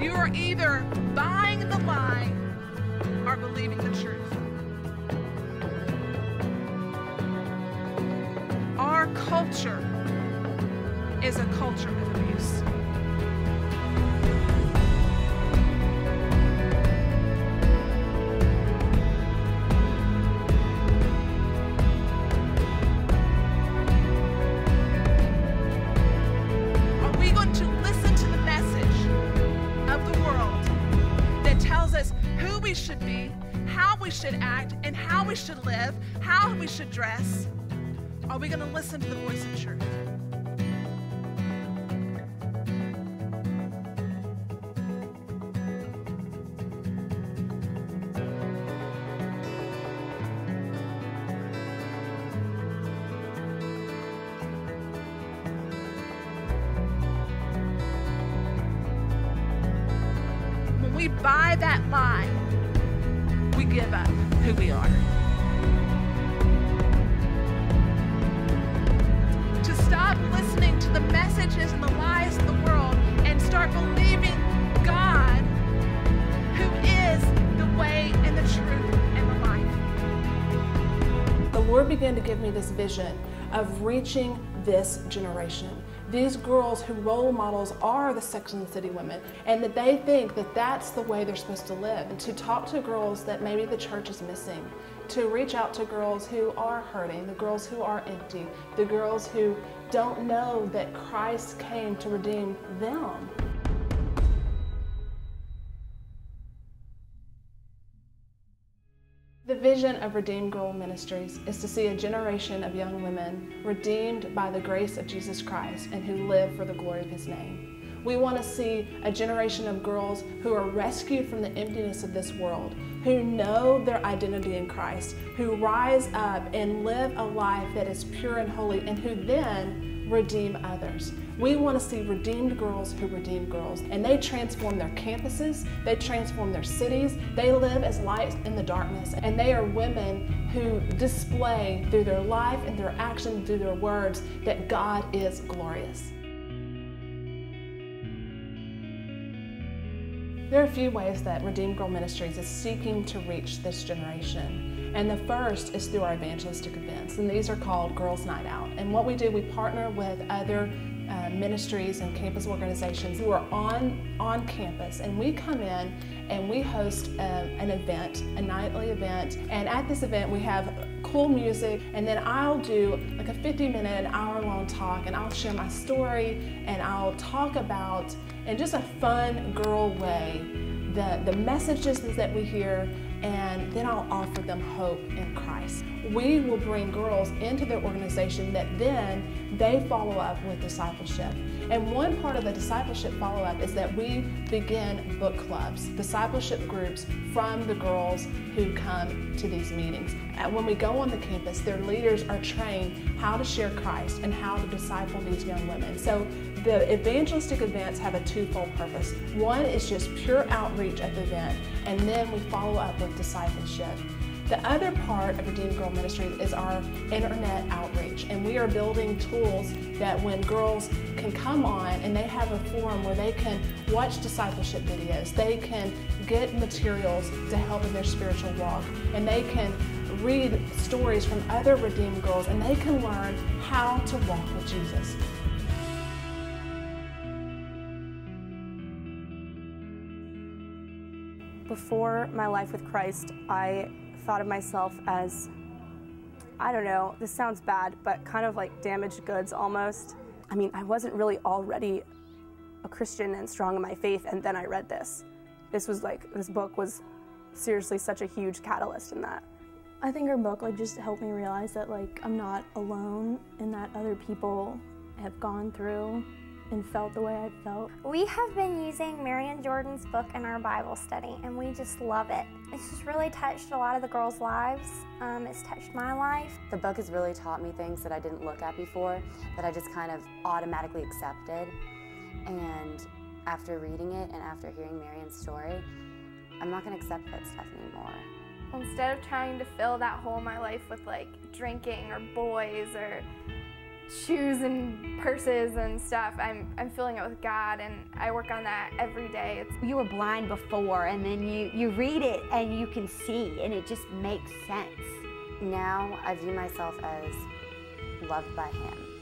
You are either buying the lie or believing the truth. Our culture is a culture of abuse. Are we going to listen to the message of the world that tells us who we should be, how we should act, and how we should live, how we should dress? Are we going to listen to the voice of truth? When we buy that lie, we give up who we are. To stop listening to the messages and the lies of the world and start believing God, who is the way and the truth and the life. The Lord began to give me this vision of reaching this generation. These girls who role models are the Sex and the City women, and that they think that that's the way they're supposed to live. And to talk to girls that maybe the church is missing, to reach out to girls who are hurting, the girls who are empty, the girls who don't know that Christ came to redeem them. The vision of Redeemed Girl Ministries is to see a generation of young women redeemed by the grace of Jesus Christ and who live for the glory of His name. We want to see a generation of girls who are rescued from the emptiness of this world, who know their identity in Christ, who rise up and live a life that is pure and holy, and who then redeem others. We want to see redeemed girls who redeem girls, and they transform their campuses, they transform their cities, they live as lights in the darkness, and they are women who display through their life and their action, through their words, that God is glorious. There are a few ways that Redeemed Girl Ministries is seeking to reach this generation. And the first is through our evangelistic events, and these are called Girls Night Out. And what we do, we partner with other ministries and campus organizations who are on campus, and we come in and we host an event, a nightly event, and at this event we have cool music, and then I'll do like a 50-minute, an hour-long talk, and I'll share my story, and I'll talk about, in just a fun girl way, the messages that we hear, and then I'll offer them hope in Christ. We will bring girls into their organization that then they follow up with discipleship. And one part of the discipleship follow-up is that we begin book clubs, discipleship groups from the girls who come to these meetings. And when we go on the campus, their leaders are trained how to share Christ and how to disciple these young women. So the evangelistic events have a twofold purpose. One is just pure outreach at the event, and then we follow up with discipleship. The other part of Redeemed Girl Ministries is our internet outreach, and we are building tools that when girls can come on and they have a forum where they can watch discipleship videos, they can get materials to help in their spiritual walk, and they can read stories from other redeemed girls, and they can learn how to walk with Jesus. Before my life with Christ, I thought of myself as, I don't know, this sounds bad, but kind of like damaged goods almost. I mean, I wasn't really already a Christian and strong in my faith, and then I read this. This book was seriously such a huge catalyst in that. I think our book just helped me realize that I'm not alone, and that other people have gone through and felt the way I felt. We have been using Marian Jordan's book in our Bible study, and we just love it. It's just really touched a lot of the girls' lives. It's touched my life. The book has really taught me things that I didn't look at before, that I just kind of automatically accepted. And after reading it and after hearing Marian's story, I'm not going to accept that stuff anymore. Instead of trying to fill that hole in my life with drinking or boys or shoes and purses and stuff. I'm filling it with God, and I work on that every day. You were blind before, and then you read it and you can see, and it just makes sense. Now I view myself as loved by Him.